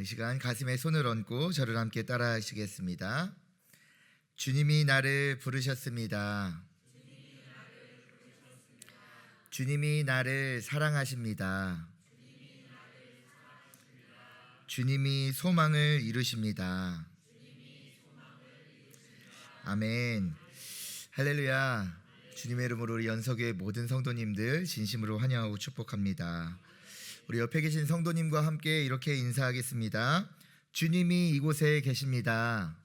이 시간 가슴에 손을 얹고 저를 함께 따라 하시겠습니다. 주님이 나를 부르셨습니다. 주님이 나를 사랑하십니다. 주님이 소망을 이루십니다. 아멘. 할렐루야. 주님의 이름으로 우리 연석교회 모든 성도님들 진심으로 환영하고 축복합니다. 우리 옆에 계신 성도님과 함께 이렇게 인사하겠습니다. 주님이 이곳에 계십니다.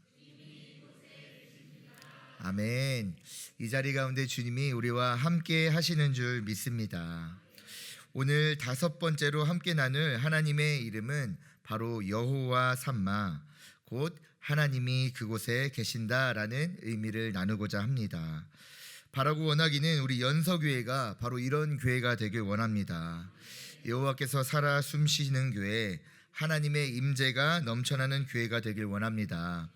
아멘. 이 자리 가운데 주님이 우리와 함께 하시는 줄 믿습니다. 오늘 5번째로 함께 나눌 하나님의 이름은 바로 여호와 삼마, 곧 하나님이 그곳에 계신다라는 의미를 나누고자 합니다. 바라고 원하기는 우리 연서교회가 바로 이런 교회가 되길 원합니다. 여호와께서 살아 숨쉬는 교회, 하나님의 임재가 넘쳐나는 교회가 되길 원합니다.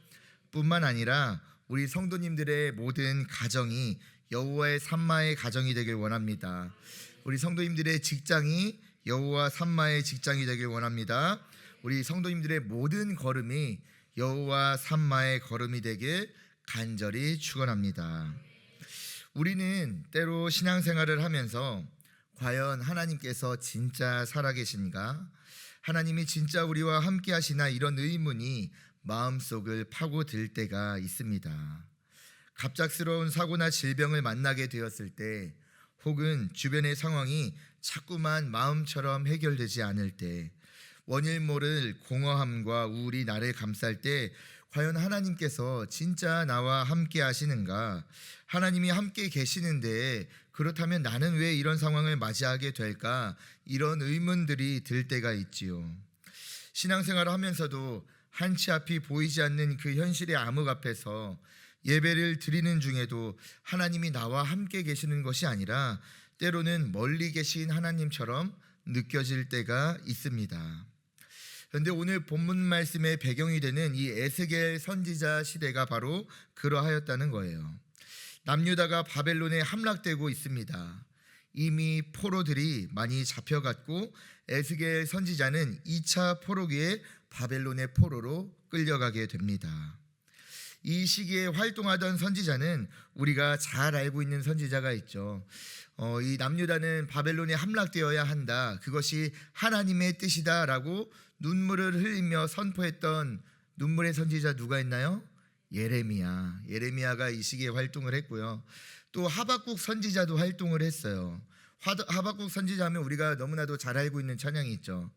뿐만 아니라 우리 성도님들의 모든 가정이 여호와의 삼마의 가정이 되길 원합니다. 우리 성도님들의 직장이 여호와 삼마의 직장이 되길 원합니다. 우리 성도님들의 모든 걸음이 여호와 삼마의 걸음이 되길 간절히 축원합니다. 우리는 때로 신앙생활을 하면서 과연 하나님께서 진짜 살아계신가? 하나님이 진짜 우리와 함께 하시나? 이런 의문이 마음속을 파고들 때가 있습니다. 갑작스러운 사고나 질병을 만나게 되었을 때, 혹은 주변의 상황이 자꾸만 마음처럼 해결되지 않을 때, 원일 모를 공허함과 우울이 나를 감쌀 때 과연 하나님께서 진짜 나와 함께 하시는가? 하나님이 함께 계시는데 그렇다면 나는 왜 이런 상황을 맞이하게 될까? 이런 의문들이 들 때가 있지요. 신앙생활을 하면서도 한치 앞이 보이지 않는 그 현실의 암흑 앞에서 예배를 드리는 중에도 하나님이 나와 함께 계시는 것이 아니라 때로는 멀리 계신 하나님처럼 느껴질 때가 있습니다. 그런데 오늘 본문 말씀의 배경이 되는 이 에스겔 선지자 시대가 바로 그러하였다는 거예요. 남유다가 바벨론에 함락되고 있습니다. 이미 포로들이 많이 잡혀갔고 에스겔 선지자는 2차 포로기에 바벨론의 포로로 끌려가게 됩니다. 이 시기에 활동하던 선지자는 우리가 잘 알고 있는 선지자가 있죠. 이 남유다는 바벨론에 함락되어야 한다, 그것이 하나님의 뜻이다라고 눈물을 흘리며 선포했던 눈물의 선지자 누가 있나요? 예레미야가 이 시기에 활동을 했고요. 또 하박국 선지자도 활동을 했어요. 하박국 선지자하면 우리가 너무나도 잘 알고 있는 찬양이 있죠.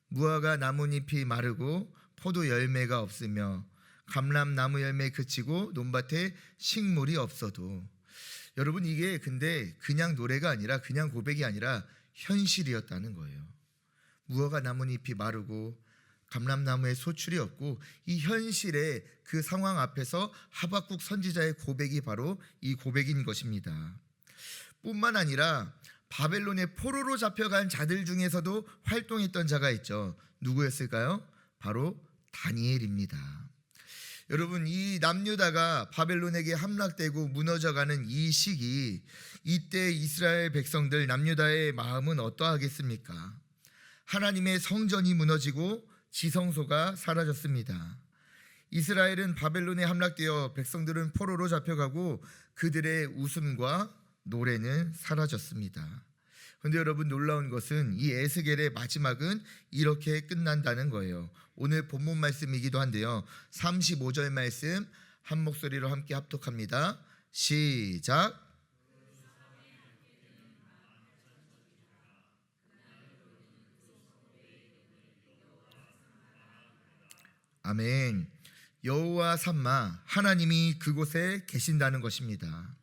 무화과 나뭇잎이 마르고 포도 열매가 없으며 감람나무 열매 그치고 논밭에 식물이 없어도. 여러분, 이게 근데 그냥 노래가 아니라, 그냥 고백이 아니라 현실이었다는 거예요. 무화과 나뭇잎이 마르고 감람나무에 소출이 없고, 이 현실의 그 상황 앞에서 하박국 선지자의 고백이 바로 이 고백인 것입니다. 뿐만 아니라 바벨론의 포로로 잡혀간 자들 중에서도 활동했던 자가 있죠. 누구였을까요? 바로 다니엘입니다. 여러분, 이 남유다가 바벨론에게 함락되고 무너져가는 이 시기, 이때 이스라엘 백성들, 남유다의 마음은 어떠하겠습니까? 하나님의 성전이 무너지고 지성소가 사라졌습니다. 이스라엘은 바벨론에 함락되어 백성들은 포로로 잡혀가고 그들의 웃음과 노래는 사라졌습니다. 그런데 여러분, 놀라운 것은 이 에스겔의 마지막은 이렇게 끝난다는 거예요. 오늘 본문 말씀이기도 한데요, 35절 말씀 한 목소리로 함께 합독합니다. 시작. 아멘. 여호와 삼마, 하나님이 그곳에 계신다는 것입니다.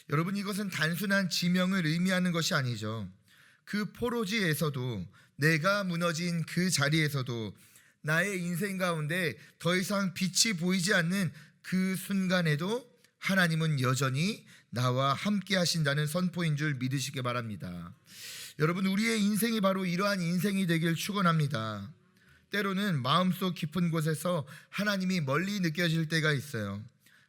여러분, 이것은 단순한 지명을 의미하는 것이 아니죠. 그 포로지에서도, 내가 무너진 그 자리에서도, 나의 인생 가운데 더 이상 빛이 보이지 않는 그 순간에도 하나님은 여전히 나와 함께 하신다는 선포인 줄 믿으시기 바랍니다. 여러분, 우리의 인생이 바로 이러한 인생이 되길 축원합니다. 때로는 마음속 깊은 곳에서 하나님이 멀리 느껴질 때가 있어요.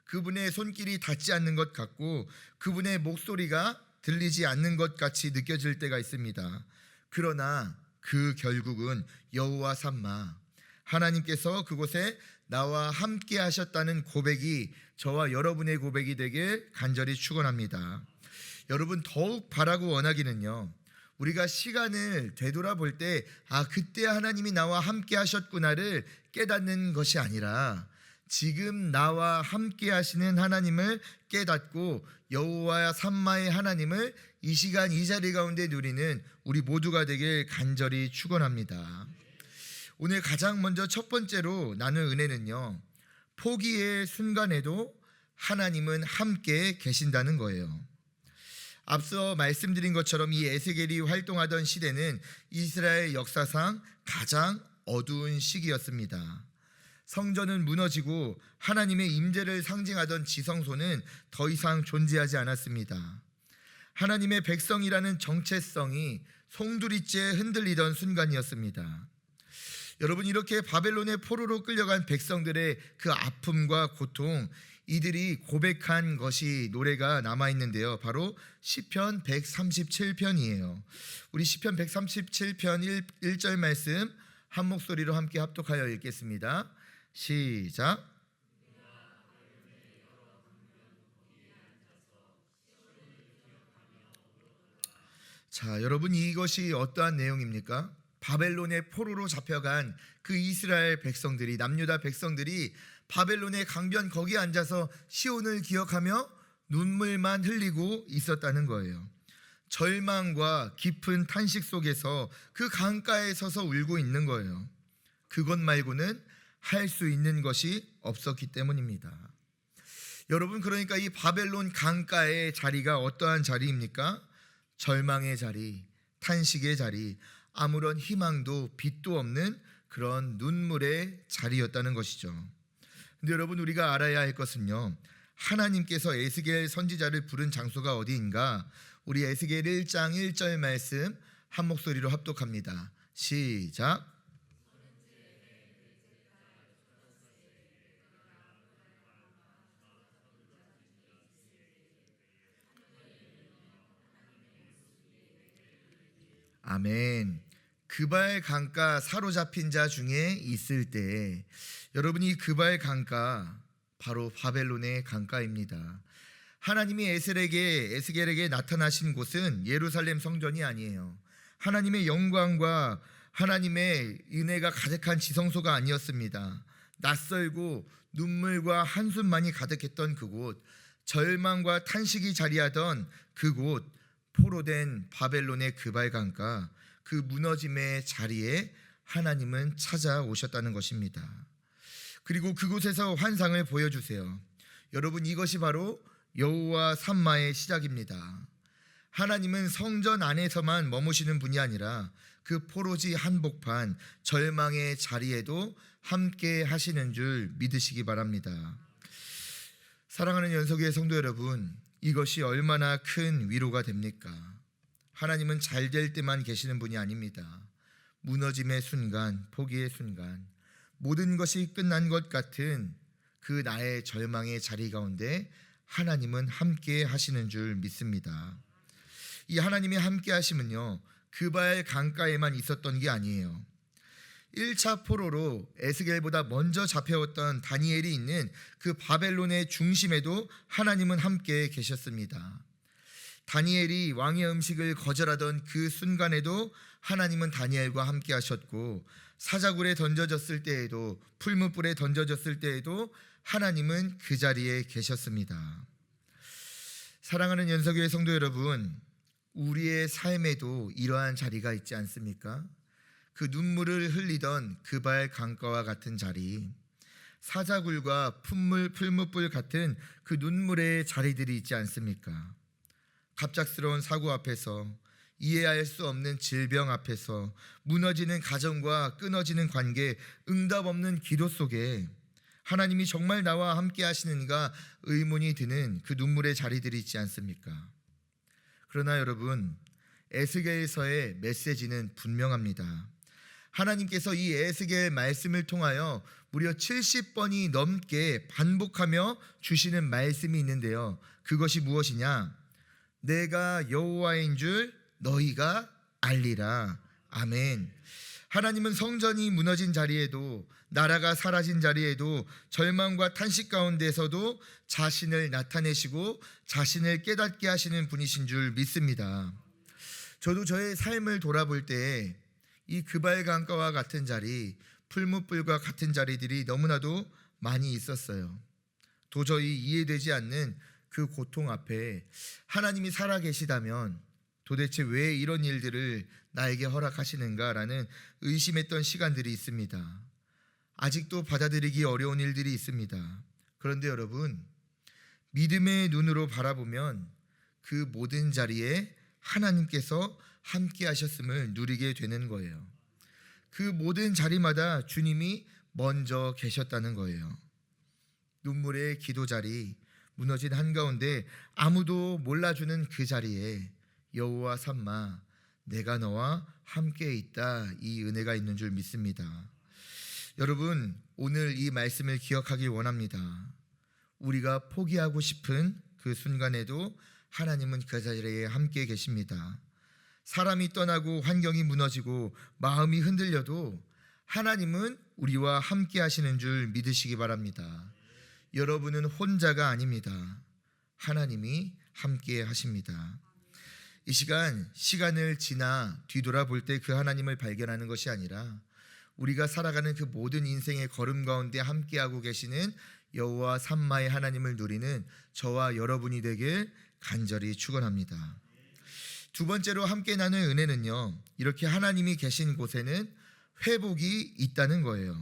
그분의 손길이 닿지 않는 것 같고 그분의 목소리가 들리지 않는 것 같이 느껴질 때가 있습니다. 그러나 그 결국은 여호와 삼마, 하나님께서 그곳에 나와 함께 하셨다는 고백이 저와 여러분의 고백이 되길 간절히 축원합니다. 여러분, 더욱 바라고 원하기는요, 우리가 시간을 되돌아볼 때 그때 하나님이 나와 함께 하셨구나를 깨닫는 것이 아니라 지금 나와 함께 하시는 하나님을 깨닫고 여호와 삼마의 하나님을 이 시간 이 자리 가운데 누리는 우리 모두가 되길 간절히 축원합니다. 오늘 가장 먼저 첫 번째로 나눌 은혜는요, 포기의 순간에도 하나님은 함께 계신다는 거예요. 앞서 말씀드린 것처럼 이 에스겔이 활동하던 시대는 이스라엘 역사상 가장 어두운 시기였습니다. 성전은 무너지고 하나님의 임재를 상징하던 지성소는 더 이상 존재하지 않았습니다. 하나님의 백성이라는 정체성이 송두리째 흔들리던 순간이었습니다. 여러분, 이렇게 바벨론의 포로로 끌려간 백성들의 그 아픔과 고통, 이들이 고백한 것이 노래가 남아있는데요, 바로 시편 137편이에요. 우리 시편 137편 1절 말씀 한 목소리로 함께 합독하여 읽겠습니다. 시작. 자, 여러분, 이것이 어떠한 내용입니까? 바벨론의 포로로 잡혀간 그 이스라엘 백성들이, 남유다 백성들이 바벨론의 강변 거기에 앉아서 시온을 기억하며 눈물만 흘리고 있었다는 거예요. 절망과 깊은 탄식 속에서 그 강가에 서서 울고 있는 거예요. 그것 말고는 할 수 있는 것이 없었기 때문입니다. 여러분, 그러니까 이 바벨론 강가의 자리가 어떠한 자리입니까? 절망의 자리, 탄식의 자리, 아무런 희망도 빛도 없는 그런 눈물의 자리였다는 것이죠. 근데 여러분, 우리가 알아야 할 것은요, 하나님께서 에스겔 선지자를 부른 장소가 어디인가? 우리 에스겔 1장 1절 말씀 한 목소리로 합독합니다. 시작. 아멘. 그발 강가 사로잡힌 자 중에 있을 때, 여러분이 그발 강가 바로 바벨론의 강가입니다. 하나님이 에스겔에게 나타나신 곳은 예루살렘 성전이 아니에요. 하나님의 영광과 하나님의 은혜가 가득한 지성소가 아니었습니다. 낯설고 눈물과 한숨만이 가득했던 그곳, 절망과 탄식이 자리하던 그곳, 포로된 바벨론의 그발 강가, 그 무너짐의 자리에 하나님은 찾아오셨다는 것입니다. 그리고 그곳에서 환상을 보여주세요. 여러분, 이것이 바로 여호와 삼마의 시작입니다. 하나님은 성전 안에서만 머무시는 분이 아니라 그 포로지 한복판 절망의 자리에도 함께 하시는 줄 믿으시기 바랍니다. 사랑하는 연석의 성도 여러분, 이것이 얼마나 큰 위로가 됩니까? 하나님은 잘 될 때만 계시는 분이 아닙니다. 무너짐의 순간, 포기의 순간, 모든 것이 끝난 것 같은 그 나의 절망의 자리 가운데 하나님은 함께 하시는 줄 믿습니다. 이 하나님이 함께 하심은요, 그발 강가에만 있었던 게 아니에요. 1차 포로로 에스겔보다 먼저 잡혀왔던 다니엘이 있는 그 바벨론의 중심에도 하나님은 함께 계셨습니다. 다니엘이 왕의 음식을 거절하던 그 순간에도 하나님은 다니엘과 함께 하셨고, 사자굴에 던져졌을 때에도, 풀무불에 던져졌을 때에도 하나님은 그 자리에 계셨습니다. 사랑하는 연석교회 성도 여러분, 우리의 삶에도 이러한 자리가 있지 않습니까? 그 눈물을 흘리던 그발 강가와 같은 자리, 사자굴과 풀무불 같은 그 눈물의 자리들이 있지 않습니까? 갑작스러운 사고 앞에서, 이해할 수 없는 질병 앞에서, 무너지는 가정과 끊어지는 관계, 응답 없는 기도 속에 하나님이 정말 나와 함께 하시는가 의문이 드는 그 눈물의 자리들이 있지 않습니까? 그러나 여러분, 에스겔서의 메시지는 분명합니다. 하나님께서 이 에스겔 말씀을 통하여 무려 70번이 넘게 반복하며 주시는 말씀이 있는데요, 그것이 무엇이냐? 내가 여호와인 줄 너희가 알리라. 아멘. 하나님은 성전이 무너진 자리에도, 나라가 사라진 자리에도, 절망과 탄식 가운데서도 자신을 나타내시고 자신을 깨닫게 하시는 분이신 줄 믿습니다. 저도 저의 삶을 돌아볼 때 이 그발 강가와 같은 자리, 풀무불과 같은 자리들이 너무나도 많이 있었어요. 도저히 이해되지 않는 그 고통 앞에 하나님이 살아계시다면 도대체 왜 이런 일들을 나에게 허락하시는가라는 의심했던 시간들이 있습니다. 아직도 받아들이기 어려운 일들이 있습니다. 그런데 여러분, 믿음의 눈으로 바라보면 그 모든 자리에 하나님께서 함께 하셨음을 누리게 되는 거예요. 그 모든 자리마다 주님이 먼저 계셨다는 거예요. 눈물의 기도 자리, 무너진 한가운데 아무도 몰라주는 그 자리에 여호와 삼마, 내가 너와 함께 있다, 이 은혜가 있는 줄 믿습니다. 여러분, 오늘 이 말씀을 기억하길 원합니다. 우리가 포기하고 싶은 그 순간에도 하나님은 그 자리에 함께 계십니다. 사람이 떠나고 환경이 무너지고 마음이 흔들려도 하나님은 우리와 함께 하시는 줄 믿으시기 바랍니다. 여러분은 혼자가 아닙니다. 하나님이 함께 하십니다. 이 시간을 지나 뒤돌아볼 때 그 하나님을 발견하는 것이 아니라 우리가 살아가는 그 모든 인생의 걸음 가운데 함께하고 계시는 여호와 삼마의 하나님을 누리는 저와 여러분이 되길 간절히 축원합니다. 두 번째로 함께 나눌 은혜는요, 이렇게 하나님이 계신 곳에는 회복이 있다는 거예요.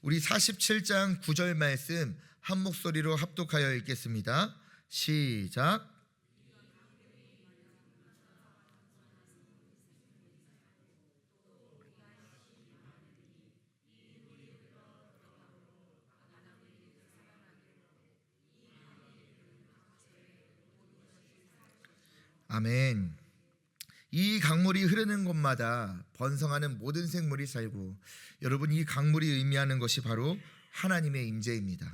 우리 47장 9절 말씀 한 목소리로 합독하여 읽겠습니다. 시작. 아멘. 이 강물이 흐르는 곳마다 번성하는 모든 생물이 살고, 여러분, 이 강물이 의미하는 것이 바로 하나님의 임재입니다.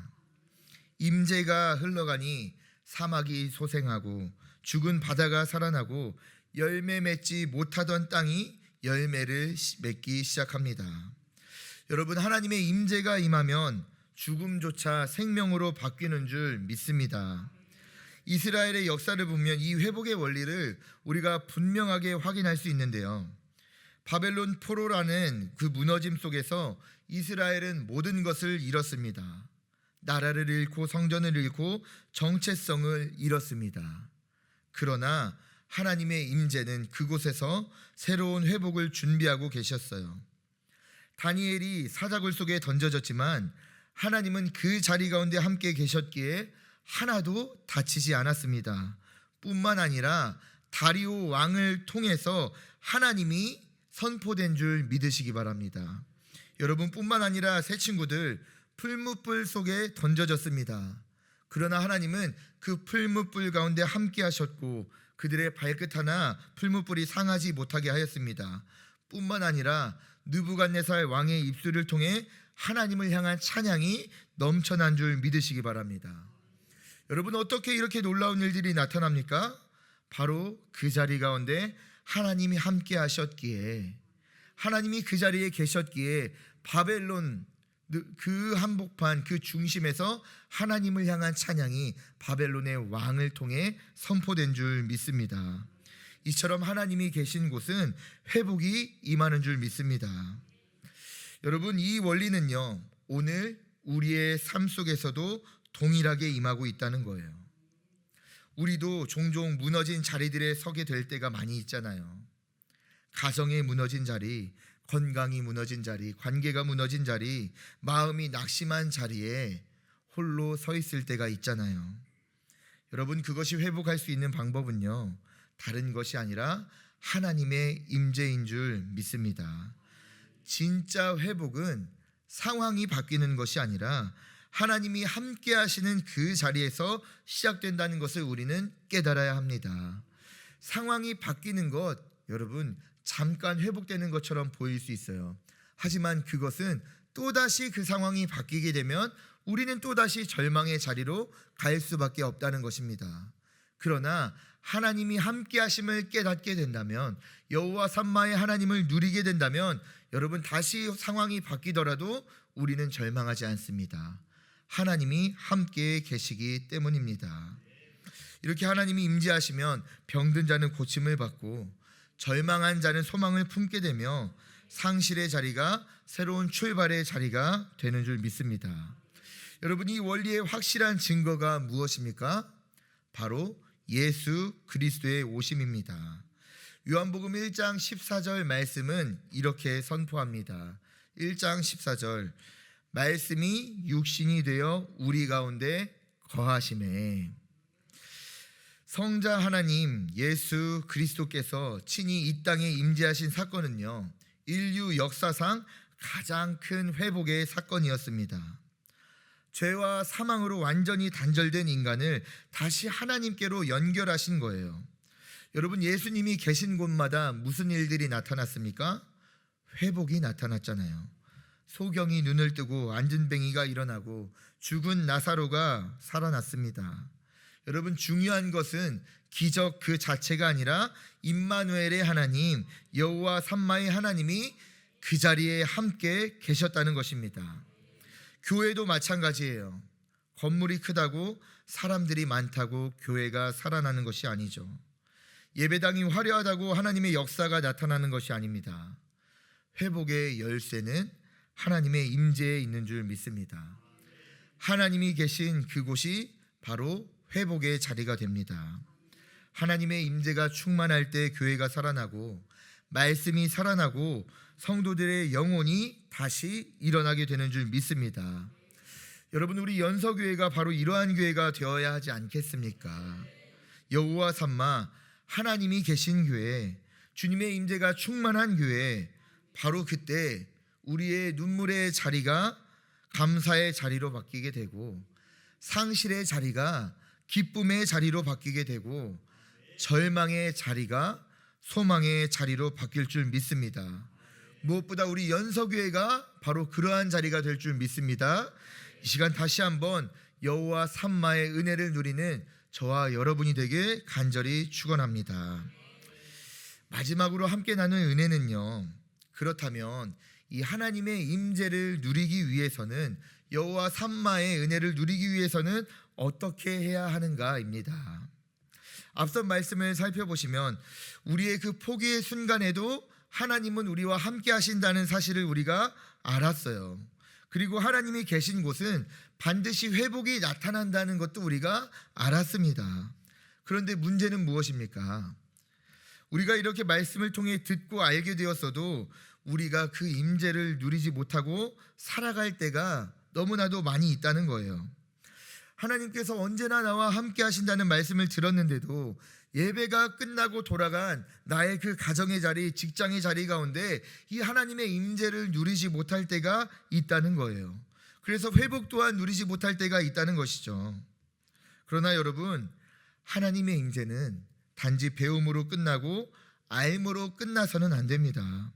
임재가 흘러가니 사막이 소생하고 죽은 바다가 살아나고 열매 맺지 못하던 땅이 열매를 맺기 시작합니다. 여러분, 하나님의 임재가 임하면 죽음조차 생명으로 바뀌는 줄 믿습니다. 이스라엘의 역사를 보면 이 회복의 원리를 우리가 분명하게 확인할 수 있는데요. 바벨론 포로라는 그 무너짐 속에서 이스라엘은 모든 것을 잃었습니다. 나라를 잃고 성전을 잃고 정체성을 잃었습니다. 그러나 하나님의 임재는 그곳에서 새로운 회복을 준비하고 계셨어요. 다니엘이 사자굴 속에 던져졌지만 하나님은 그 자리 가운데 함께 계셨기에 하나도 다치지 않았습니다. 뿐만 아니라 다리오 왕을 통해서 하나님이 선포된 줄 믿으시기 바랍니다. 여러분, 뿐만 아니라 새 친구들 풀무불 속에 던져졌습니다. 그러나 하나님은 그 풀무불 가운데 함께 하셨고 그들의 발끝 하나 풀무불이 상하지 못하게 하였습니다. 뿐만 아니라 느부갓네살 왕의 입술을 통해 하나님을 향한 찬양이 넘쳐난 줄 믿으시기 바랍니다. 여러분, 어떻게 이렇게 놀라운 일들이 나타납니까? 바로 그 자리 가운데 하나님이 함께 하셨기에, 하나님이 그 자리에 계셨기에 바벨론 그 한복판 그 중심에서 하나님을 향한 찬양이 바벨론의 왕을 통해 선포된 줄 믿습니다. 이처럼 하나님이 계신 곳은 회복이 임하는 줄 믿습니다. 여러분, 이 원리는요, 오늘 우리의 삶 속에서도 동일하게 임하고 있다는 거예요. 우리도 종종 무너진 자리들에 서게 될 때가 많이 있잖아요. 가정이 무너진 자리, 건강이 무너진 자리, 관계가 무너진 자리, 마음이 낙심한 자리에 홀로 서 있을 때가 있잖아요. 여러분, 그것이 회복할 수 있는 방법은요, 다른 것이 아니라 하나님의 임재인 줄 믿습니다. 진짜 회복은 상황이 바뀌는 것이 아니라 하나님이 함께 하시는 그 자리에서 시작된다는 것을 우리는 깨달아야 합니다. 상황이 바뀌는 것, 여러분, 잠깐 회복되는 것처럼 보일 수 있어요. 하지만 그것은 또다시 그 상황이 바뀌게 되면 우리는 또다시 절망의 자리로 갈 수밖에 없다는 것입니다. 그러나 하나님이 함께 하심을 깨닫게 된다면, 여호와 삼마의 하나님을 누리게 된다면 여러분, 다시 상황이 바뀌더라도 우리는 절망하지 않습니다. 하나님이 함께 계시기 때문입니다. 이렇게 하나님이 임재하시면 병든 자는 고침을 받고 절망한 자는 소망을 품게 되며 상실의 자리가 새로운 출발의 자리가 되는 줄 믿습니다. 여러분, 이 원리의 확실한 증거가 무엇입니까? 바로 예수 그리스도의 오심입니다. 요한복음 1장 14절 말씀은 이렇게 선포합니다. 1장 14절, 말씀이 육신이 되어 우리 가운데 거하심에. 성자 하나님 예수 그리스도께서 친히 이 땅에 임재하신 사건은요, 인류 역사상 가장 큰 회복의 사건이었습니다. 죄와 사망으로 완전히 단절된 인간을 다시 하나님께로 연결하신 거예요. 여러분, 예수님이 계신 곳마다 무슨 일들이 나타났습니까? 회복이 나타났잖아요. 소경이 눈을 뜨고 앉은 뱅이가 일어나고 죽은 나사로가 살아났습니다. 여러분, 중요한 것은 기적 그 자체가 아니라 임마누엘의 하나님, 여호와 삼마의 하나님이 그 자리에 함께 계셨다는 것입니다. 교회도 마찬가지예요. 건물이 크다고, 사람들이 많다고 교회가 살아나는 것이 아니죠. 예배당이 화려하다고 하나님의 역사가 나타나는 것이 아닙니다. 회복의 열쇠는 하나님의 임재에 있는 줄 믿습니다. 하나님이 계신 그곳이 바로 회복의 자리가 됩니다. 하나님의 임재가 충만할 때 교회가 살아나고, 말씀이 살아나고 성도들의 영혼이 다시 일어나게 되는 줄 믿습니다. 여러분, 우리 연서교회가 바로 이러한 교회가 되어야 하지 않겠습니까? 여호와 삼마, 하나님이 계신 교회, 주님의 임재가 충만한 교회, 바로 그때 우리의 눈물의 자리가 감사의 자리로 바뀌게 되고, 상실의 자리가 기쁨의 자리로 바뀌게 되고, 절망의 자리가 소망의 자리로 바뀔 줄 믿습니다. 무엇보다 우리 연서교회가 바로 그러한 자리가 될 줄 믿습니다. 이 시간 다시 한번 여호와 삼마의 은혜를 누리는 저와 여러분이 되길 간절히 축원합니다. 마지막으로 함께 나눌 은혜는요, 그렇다면 이 하나님의 임재를 누리기 위해서는, 여호와 삼마의 은혜를 누리기 위해서는 어떻게 해야 하는가입니다. 앞선 말씀을 살펴보시면 우리의 그 포기의 순간에도 하나님은 우리와 함께 하신다는 사실을 우리가 알았어요. 그리고 하나님이 계신 곳은 반드시 회복이 나타난다는 것도 우리가 알았습니다. 그런데 문제는 무엇입니까? 우리가 이렇게 말씀을 통해 듣고 알게 되었어도 우리가 그 임재를 누리지 못하고 살아갈 때가 너무나도 많이 있다는 거예요. 하나님께서 언제나 나와 함께 하신다는 말씀을 들었는데도 예배가 끝나고 돌아간 나의 그 가정의 자리, 직장의 자리 가운데 이 하나님의 임재를 누리지 못할 때가 있다는 거예요. 그래서 회복 또한 누리지 못할 때가 있다는 것이죠. 그러나 여러분, 하나님의 임재는 단지 배움으로 끝나고 알므로 끝나서는 안 됩니다.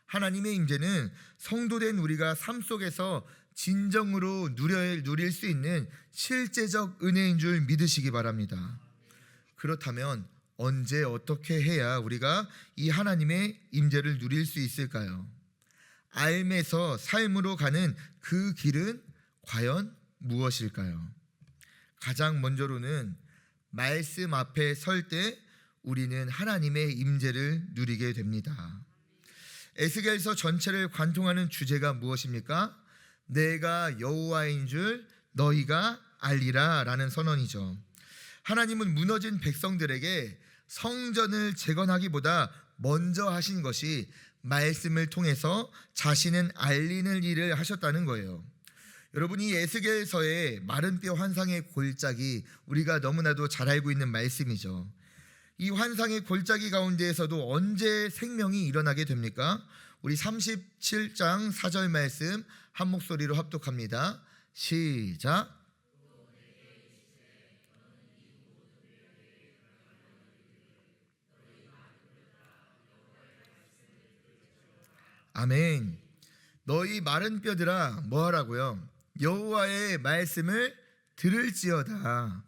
하나님의 임재는 성도된 우리가 삶 속에서 진정으로 누릴 수 있는 실제적 은혜인 줄 믿으시기 바랍니다. 그렇다면 언제 어떻게 해야 우리가 이 하나님의 임재를 누릴 수 있을까요? 알면서 삶으로 가는 그 길은 과연 무엇일까요? 가장 먼저로는 말씀 앞에 설 때 우리는 하나님의 임재를 누리게 됩니다. 에스겔서 전체를 관통하는 주제가 무엇입니까? 내가 여호와인 줄 너희가 알리라 라는 선언이죠. 하나님은 무너진 백성들에게 성전을 재건하기보다 먼저 하신 것이 말씀을 통해서 자신은 알리는 일을 하셨다는 거예요. 여러분, 이 에스겔서의 마른 뼈 환상의 골짜기, 우리가 너무나도 잘 알고 있는 말씀이죠. 이 환상의 골짜기 가운데에서도 언제 생명이 일어나게 됩니까? 우리 37장 4절 말씀 한 목소리로 합독합니다. 시작. 아멘. 너희 마른 뼈들아, 뭐하라고요? 여호와의 말씀을 들을지어다.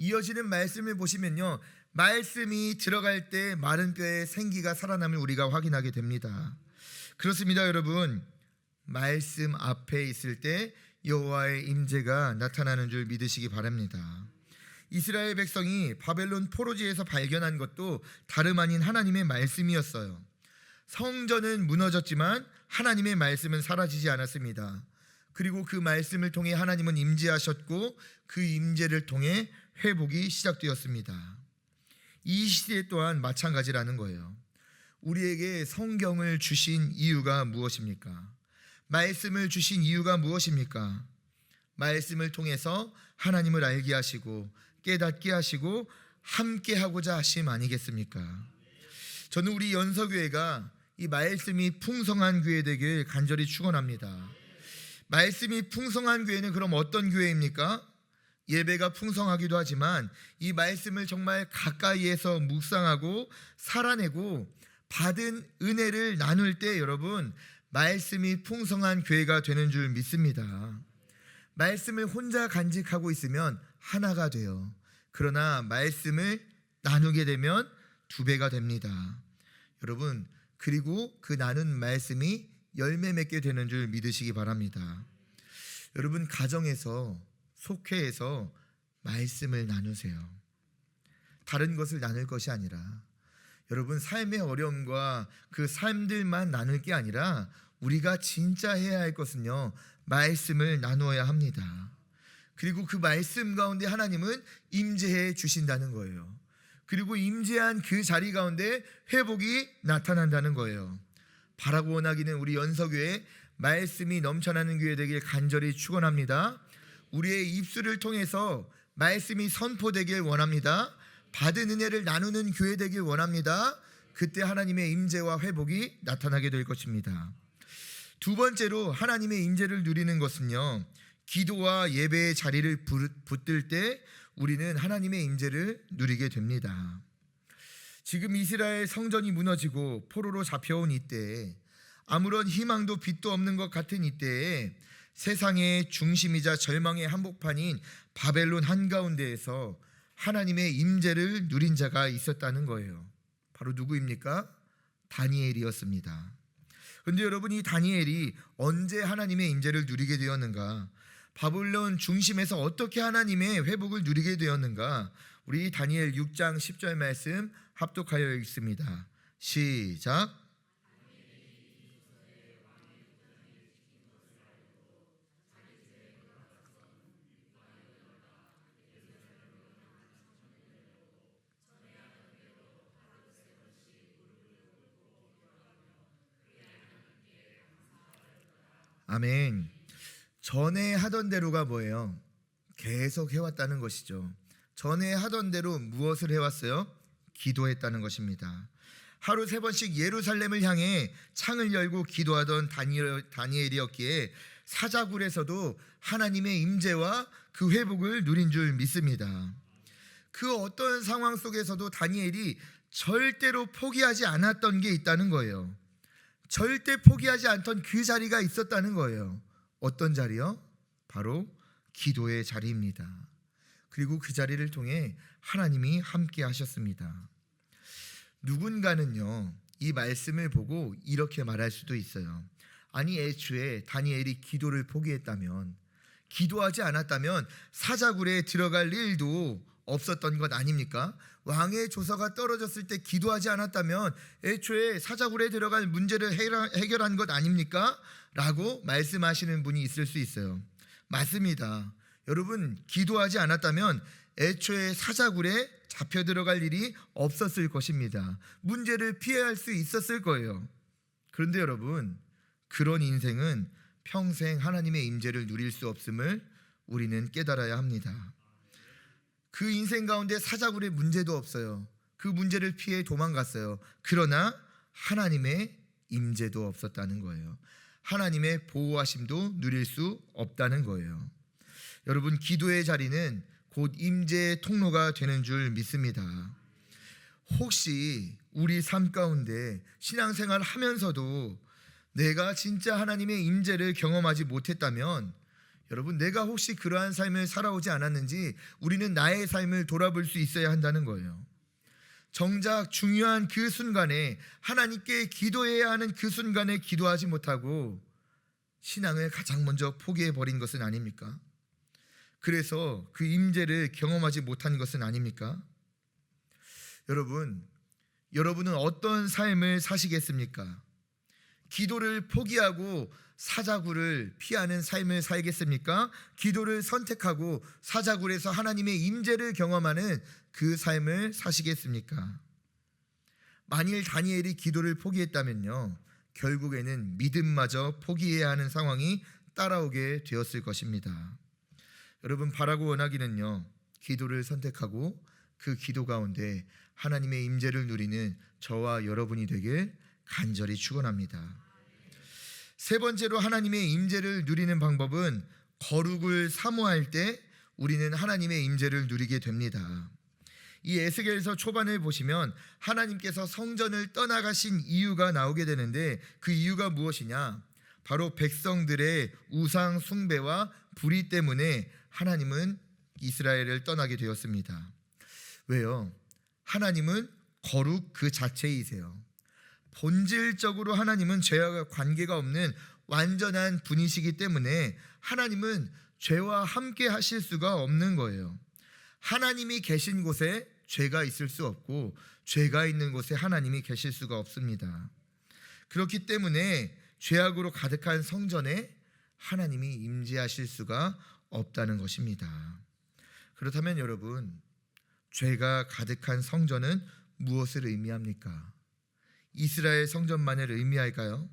이어지는 말씀을 보시면요, 말씀이 들어갈 때 마른 뼈에 생기가 살아남을 우리가 확인하게 됩니다. 그렇습니다, 여러분. 말씀 앞에 있을 때 여호와의 임재가 나타나는 줄 믿으시기 바랍니다. 이스라엘 백성이 바벨론 포로지에서 발견한 것도 다름 아닌 하나님의 말씀이었어요. 성전은 무너졌지만 하나님의 말씀은 사라지지 않았습니다. 그리고 그 말씀을 통해 하나님은 임재하셨고 그 임재를 통해 회복이 시작되었습니다. 이 시대 또한 마찬가지라는 거예요. 우리에게 성경을 주신 이유가 무엇입니까? 말씀을 주신 이유가 무엇입니까? 말씀을 통해서 하나님을 알게 하시고 깨닫게 하시고 함께 하고자 하심 아니겠습니까? 저는 우리 연서교회가 이 말씀이 풍성한 교회 되길 간절히 축원합니다. 말씀이 풍성한 교회는 그럼 어떤 교회입니까? 예배가 풍성하기도 하지만 이 말씀을 정말 가까이에서 묵상하고 살아내고 받은 은혜를 나눌 때 여러분, 말씀이 풍성한 교회가 되는 줄 믿습니다. 말씀을 혼자 간직하고 있으면 하나가 돼요. 그러나 말씀을 나누게 되면 2배가 됩니다. 여러분, 그리고 그 나눈 말씀이 열매 맺게 되는 줄 믿으시기 바랍니다. 여러분, 가정에서, 속회에서 말씀을 나누세요. 다른 것을 나눌 것이 아니라 여러분, 삶의 어려움과 그 삶들만 나눌 게 아니라 우리가 진짜 해야 할 것은요, 말씀을 나누어야 합니다. 그리고 그 말씀 가운데 하나님은 임재해 주신다는 거예요. 그리고 임재한 그 자리 가운데 회복이 나타난다는 거예요. 바라고 원하기는 우리 연서교회 말씀이 넘쳐나는 교회 되길 간절히 축원합니다. 우리의 입술을 통해서 말씀이 선포되길 원합니다. 받은 은혜를 나누는 교회 되길 원합니다. 그때 하나님의 임재와 회복이 나타나게 될 것입니다. 2번째로 하나님의 임재를 누리는 것은요, 기도와 예배의 자리를 붙들 때 우리는 하나님의 임재를 누리게 됩니다. 지금 이스라엘 성전이 무너지고 포로로 잡혀온 이때에 아무런 희망도 빛도 없는 것 같은 이때에 세상의 중심이자 절망의 한복판인 바벨론 한가운데에서 하나님의 임재를 누린 자가 있었다는 거예요. 바로 누구입니까? 다니엘이었습니다. 그런데 여러분, 이 다니엘이 언제 하나님의 임재를 누리게 되었는가? 바벨론 중심에서 어떻게 하나님의 회복을 누리게 되었는가? 우리 다니엘 6장 10절 말씀 합독하여 읽습니다. 시작. 아멘. 전에 하던 대로가 뭐예요? 계속 해왔다는 것이죠. 전에 하던 대로 무엇을 해왔어요? 기도했다는 것입니다. 하루 3번씩 예루살렘을 향해 창을 열고 기도하던 다니엘이었기에 사자굴에서도 하나님의 임재와 그 회복을 누린 줄 믿습니다. 그 어떤 상황 속에서도 다니엘이 절대로 포기하지 않았던 게 있다는 거예요. 절대 포기하지 않던 그 자리가 있었다는 거예요. 어떤 자리요? 바로 기도의 자리입니다. 그리고 그 자리를 통해 하나님이 함께 하셨습니다. 누군가는요, 이 말씀을 보고 이렇게 말할 수도 있어요. 아니, 애초에 다니엘이 기도를 포기했다면, 기도하지 않았다면 사자굴에 들어갈 일도 없었던 것 아닙니까? 왕의 조서가 떨어졌을 때 기도하지 않았다면 애초에 사자굴에 들어갈 문제를 해결한 것 아닙니까? 라고 말씀하시는 분이 있을 수 있어요. 맞습니다. 여러분, 기도하지 않았다면 애초에 사자굴에 잡혀 들어갈 일이 없었을 것입니다. 문제를 피할 수 있었을 거예요. 그런데 여러분, 그런 인생은 평생 하나님의 임재를 누릴 수 없음을 우리는 깨달아야 합니다. 그 인생 가운데 사자굴의 문제도 없어요. 그 문제를 피해 도망갔어요. 그러나 하나님의 임재도 없었다는 거예요. 하나님의 보호하심도 누릴 수 없다는 거예요. 여러분, 기도의 자리는 곧 임재의 통로가 되는 줄 믿습니다. 혹시 우리 삶 가운데 신앙생활을 하면서도 내가 진짜 하나님의 임재를 경험하지 못했다면 여러분, 내가 혹시 그러한 삶을 살아오지 않았는지 우리는 나의 삶을 돌아볼 수 있어야 한다는 거예요. 정작 중요한 그 순간에, 하나님께 기도해야 하는 그 순간에 기도하지 못하고 신앙을 가장 먼저 포기해버린 것은 아닙니까? 그래서 그 임재를 경험하지 못한 것은 아닙니까? 여러분은 어떤 삶을 사시겠습니까? 기도를 포기하고 사자굴을 피하는 삶을 살겠습니까? 기도를 선택하고 사자굴에서 하나님의 임재를 경험하는 그 삶을 사시겠습니까? 만일 다니엘이 기도를 포기했다면요, 결국에는 믿음마저 포기해야 하는 상황이 따라오게 되었을 것입니다. 여러분, 바라고 원하기는요, 기도를 선택하고 그 기도 가운데 하나님의 임재를 누리는 저와 여러분이 되길 간절히 축원합니다. 세 번째로 하나님의 임재를 누리는 방법은 거룩을 사모할 때 우리는 하나님의 임재를 누리게 됩니다. 이 에스겔서 초반을 보시면 하나님께서 성전을 떠나가신 이유가 나오게 되는데, 그 이유가 무엇이냐? 바로 백성들의 우상 숭배와 불의 때문에 하나님은 이스라엘을 떠나게 되었습니다. 왜요? 하나님은 거룩 그 자체이세요. 본질적으로 하나님은 죄와 관계가 없는 완전한 분이시기 때문에 하나님은 죄와 함께 하실 수가 없는 거예요. 하나님이 계신 곳에 죄가 있을 수 없고, 죄가 있는 곳에 하나님이 계실 수가 없습니다. 그렇기 때문에 죄악으로 가득한 성전에 하나님이 임재하실 수가 없다는 것입니다. 그렇다면 여러분, 죄가 가득한 성전은 무엇을 의미합니까? 이스라엘 성전만을 의미할까요?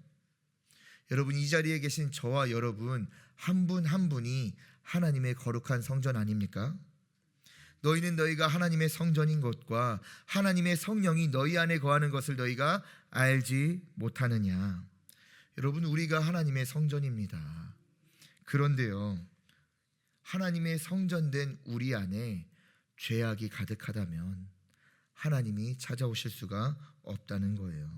여러분, 이 자리에 계신 저와 여러분 한 분 한 분이 하나님의 거룩한 성전 아닙니까? 너희는 너희가 하나님의 성전인 것과 하나님의 성령이 너희 안에 거하는 것을 너희가 알지 못하느냐? 여러분, 우리가 하나님의 성전입니다. 그런데요, 하나님의 성전된 우리 안에 죄악이 가득하다면 하나님이 찾아오실 수가 없다는 거예요.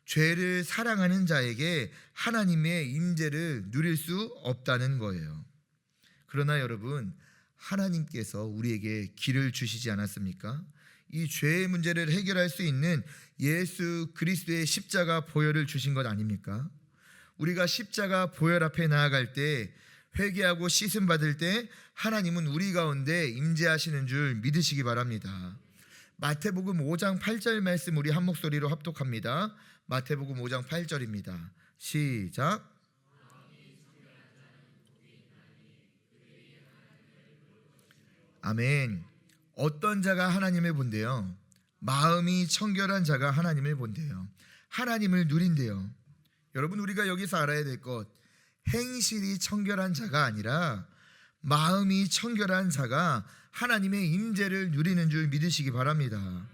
죄를 사랑하는 자에게 하나님의 임재를 누릴 수 없다는 거예요. 그러나 여러분, 하나님께서 우리에게 길을 주시지 않았습니까? 이 죄의 문제를 해결할 수 있는 예수 그리스도의 십자가 보혈을 주신 것 아닙니까? 우리가 십자가 보혈 앞에 나아갈 때, 회개하고 씻음 받을 때 하나님은 우리 가운데 임재하시는 줄 믿으시기 바랍니다. 마태복음 5장 8절 말씀 우리 한 목소리로 합독합니다. 마태복음 5장 8절입니다. 시작. 아멘. 어떤 자가 하나님을 본대요? 마음이 청결한 자가 하나님을 본대요. 하나님을 누린대요. 여러분, 우리가 여기서 알아야 될 것, 행실이 청결한 자가 아니라 마음이 청결한 자가 하나님의 임재를 누리는 줄 믿으시기 바랍니다.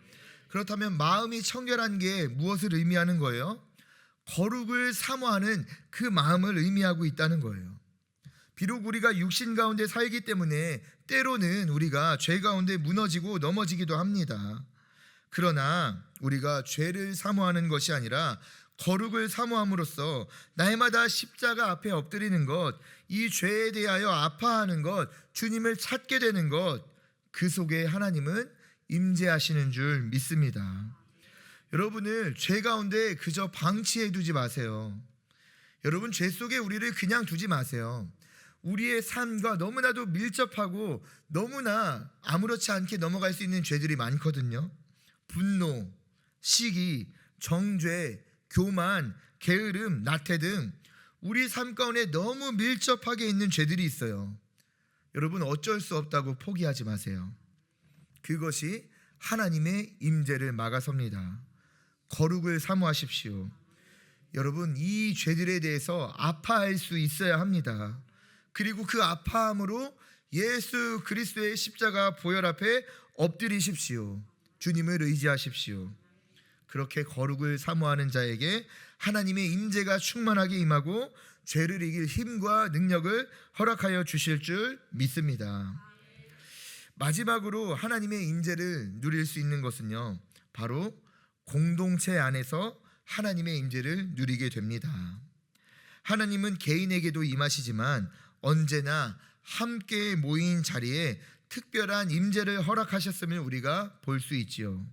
그렇다면 마음이 청결한 게 무엇을 의미하는 거예요? 거룩을 사모하는 그 마음을 의미하고 있다는 거예요. 비록 우리가 육신 가운데 살기 때문에 때로는 우리가 죄 가운데 무너지고 넘어지기도 합니다. 그러나 우리가 죄를 사모하는 것이 아니라 거룩을 사모함으로써 날마다 십자가 앞에 엎드리는 것, 이 죄에 대하여 아파하는 것, 주님을 찾게 되는 것, 그 속에 하나님은 임재하시는 줄 믿습니다. 여러분을 죄 가운데 그저 방치해 두지 마세요. 여러분, 죄 속에 우리를 그냥 두지 마세요. 우리의 삶과 너무나도 밀접하고 너무나 아무렇지 않게 넘어갈 수 있는 죄들이 많거든요. 분노, 시기, 정죄, 교만, 게으름, 나태 등 우리 삶 가운데 너무 밀접하게 있는 죄들이 있어요. 여러분, 어쩔 수 없다고 포기하지 마세요. 그것이 하나님의 임재를 막아섭니다. 거룩을 사모하십시오. 여러분, 이 죄들에 대해서 아파할 수 있어야 합니다. 그리고 그 아파함으로 예수 그리스도의 십자가 보혈 앞에 엎드리십시오. 주님을 의지하십시오. 그렇게 거룩을 사모하는 자에게 하나님의 임재가 충만하게 임하고 죄를 이길 힘과 능력을 허락하여 주실 줄 믿습니다. 마지막으로 하나님의 임재를 누릴 수 있는 것은요, 바로 공동체 안에서 하나님의 임재를 누리게 됩니다. 하나님은 개인에게도 임하시지만 언제나 함께 모인 자리에 특별한 임재를 허락하셨음을 우리가 볼 수 있지요.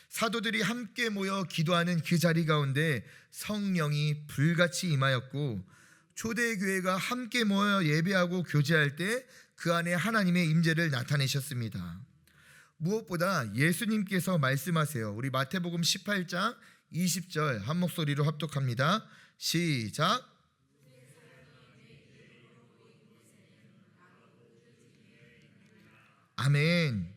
사도들이 함께 모여 기도하는 그 자리 가운데 성령이 불같이 임하였고, 초대교회가 함께 모여 예배하고 교제할 때 그 안에 하나님의 임재를 나타내셨습니다. 무엇보다 예수님께서 말씀하세요. 우리 마태복음 18장 20절 한 목소리로 합독합니다. 시작. 아멘.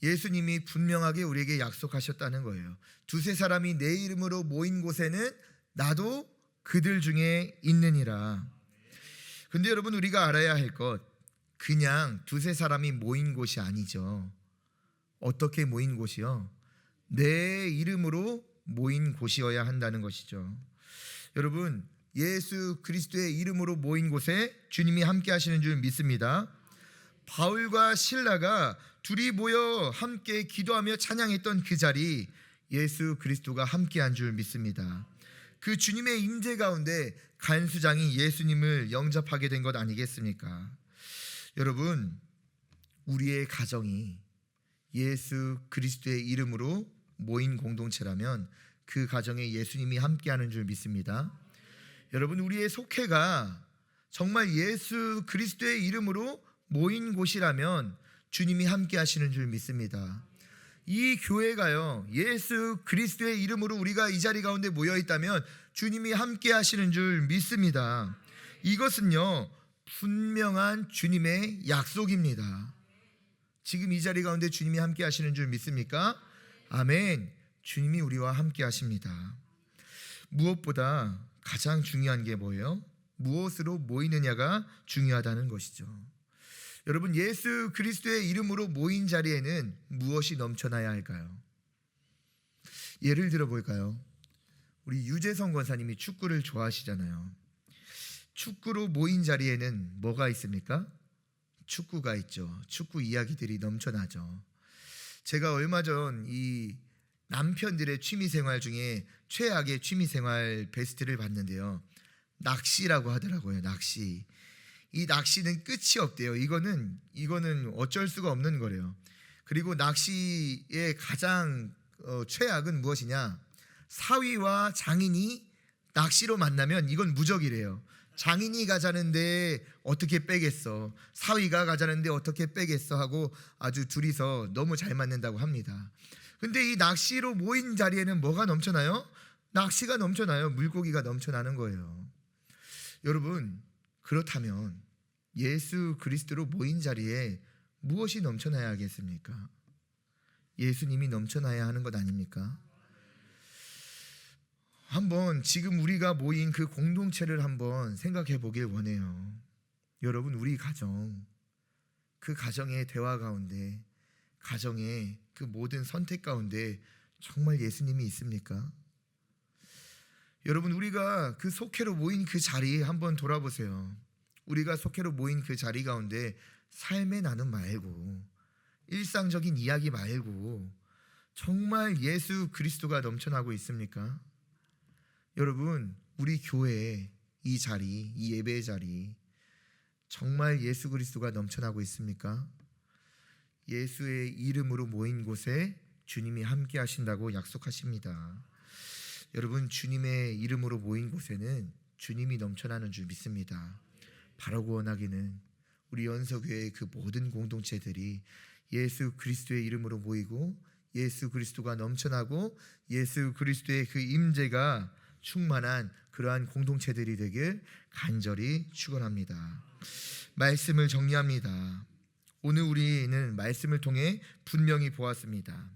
예수님이 분명하게 우리에게 약속하셨다는 거예요. 두세 사람이 내 이름으로 모인 곳에는 나도 그들 중에 있느니라. 근데 여러분, 우리가 알아야 할 것, 그냥 두세 사람이 모인 곳이 아니죠. 어떻게 모인 곳이요? 내 이름으로 모인 곳이어야 한다는 것이죠. 여러분, 예수 그리스도의 이름으로 모인 곳에 주님이 함께 하시는 줄 믿습니다. 바울과 실라가 둘이 모여 함께 기도하며 찬양했던 그 자리, 예수 그리스도가 함께한 줄 믿습니다. 그 주님의 임재 가운데 간수장이 예수님을 영접하게 된 것 아니겠습니까? 여러분, 우리의 가정이 예수 그리스도의 이름으로 모인 공동체라면 그 가정에 예수님이 함께하는 줄 믿습니다. 여러분, 우리의 속회가 정말 예수 그리스도의 이름으로 모인 곳이라면 주님이 함께 하시는 줄 믿습니다. 이 교회가요, 예수 그리스도의 이름으로 우리가 이 자리 가운데 모여 있다면 주님이 함께 하시는 줄 믿습니다. 이것은요, 분명한 주님의 약속입니다. 지금 이 자리 가운데 주님이 함께 하시는 줄 믿습니까? 아멘. 주님이 우리와 함께 하십니다. 무엇보다 가장 중요한 게 뭐예요? 무엇으로 모이느냐가 중요하다는 것이죠. 여러분, 예수 그리스도의 이름으로 모인 자리에는 무엇이 넘쳐나야 할까요? 예를 들어 볼까요? 우리 유재성 권사님이 축구를 좋아하시잖아요. 축구로 모인 자리에는 뭐가 있습니까? 축구가 있죠. 축구 이야기들이 넘쳐나죠. 제가 얼마 전 이 남편들의 취미생활 중에 최악의 취미생활 베스트를 봤는데요, 낚시라고 하더라고요. 낚시. 이 낚시는 끝이 없대요. 이거는 어쩔 수가 없는 거래요. 그리고 낚시의 가장 최악은 무엇이냐? 사위와 장인이 낚시로 만나면 이건 무적이래요. 장인이 가자는데 어떻게 빼겠어, 사위가 가자는데 어떻게 빼겠어 하고 아주 둘이서 너무 잘 맞는다고 합니다. 근데 이 낚시로 모인 자리에는 뭐가 넘쳐나요? 낚시가 넘쳐나요. 물고기가 넘쳐나는 거예요. 여러분, 그렇다면 예수 그리스도로 모인 자리에 무엇이 넘쳐나야 하겠습니까? 예수님이 넘쳐나야 하는 것 아닙니까? 한번 지금 우리가 모인 그 공동체를 한번 생각해 보길 원해요. 여러분, 우리 가정, 그 가정의 대화 가운데, 가정의 그 모든 선택 가운데 정말 예수님이 있습니까? 여러분, 우리가 그 속회로 모인 그 자리 한번 돌아보세요. 우리가 속회로 모인 그 자리 가운데 삶의 나눔 말고, 일상적인 이야기 말고 정말 예수 그리스도가 넘쳐나고 있습니까? 여러분, 우리 교회 이 자리, 이 예배의 자리 정말 예수 그리스도가 넘쳐나고 있습니까? 예수의 이름으로 모인 곳에 주님이 함께 하신다고 약속하십니다. 여러분, 주님의 이름으로 모인 곳에는 주님이 넘쳐나는 줄 믿습니다. 바라고 원하기는 우리 연서교회의 그 모든 공동체들이 예수 그리스도의 이름으로 모이고 예수 그리스도가 넘쳐나고 예수 그리스도의 그 임재가 충만한 그러한 공동체들이 되길 간절히 축원합니다. 말씀을 정리합니다. 오늘 우리는 말씀을 통해 분명히 보았습니다.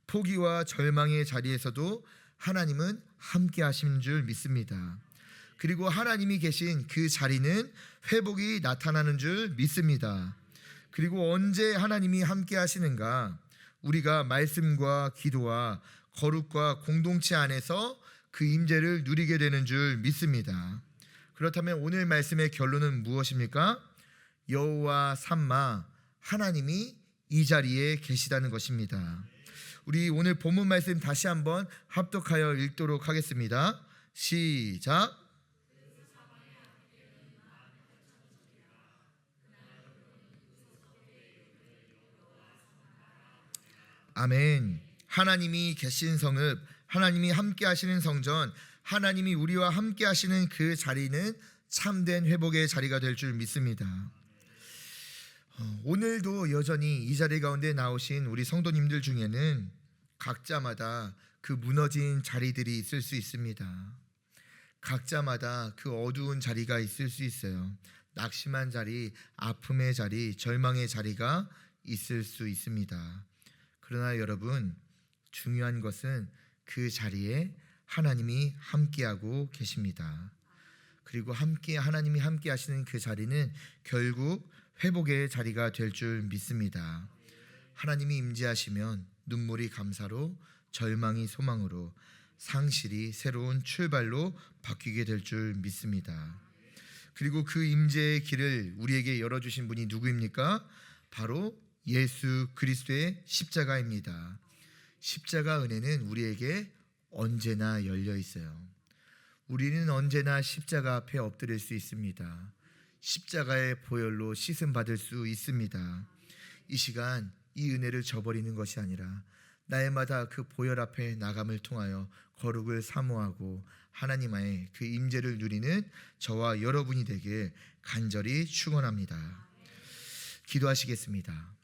포기와 절망의 자리에서도 하나님은 함께 하시는 줄 믿습니다. 그리고 하나님이 계신 그 자리는 회복이 나타나는 줄 믿습니다. 그리고 언제 하나님이 함께 하시는가? 우리가 말씀과 기도와 거룩과 공동체 안에서 그 임재를 누리게 되는 줄 믿습니다. 그렇다면 오늘 말씀의 결론은 무엇입니까? 여호와 삼마, 하나님이 이 자리에 계시다는 것입니다. 우리 오늘 본문 말씀 다시 한번 합독하여 읽도록 하겠습니다. 시작. 아멘. 하나님이 계신 성읍, 하나님이 함께 하시는 성전, 하나님이 우리와 함께 하시는 그 자리는 참된 회복의 자리가 될 줄 믿습니다. 오늘도 여전히 이 자리 가운데 나오신 우리 성도님들 중에는 각자마다 그 무너진 자리들이 있을 수 있습니다. 각자마다 그 어두운 자리가 있을 수 있어요. 낙심한 자리, 아픔의 자리, 절망의 자리가 있을 수 있습니다. 그러나 여러분, 중요한 것은 그 자리에 하나님이 함께하고 계십니다. 그리고 하나님이 함께 하시는 그 자리는 결국 회복의 자리가 될 줄 믿습니다. 하나님이 임재하시면 눈물이 감사로, 절망이 소망으로, 상실이 새로운 출발로 바뀌게 될 줄 믿습니다. 그리고 그 임재의 길을 우리에게 열어주신 분이 누구입니까? 바로 예수 그리스도의 십자가입니다. 십자가 은혜는 우리에게 언제나 열려 있어요. 우리는 언제나 십자가 앞에 엎드릴 수 있습니다. 십자가의 보혈로 씻음 받을 수 있습니다. 이 시간 이 은혜를 저버리는 것이 아니라 날마다 그 보혈 앞에 나감을 통하여 거룩을 사모하고 하나님의 그 임재를 누리는 저와 여러분이 되길 간절히 축원합니다. 기도하시겠습니다.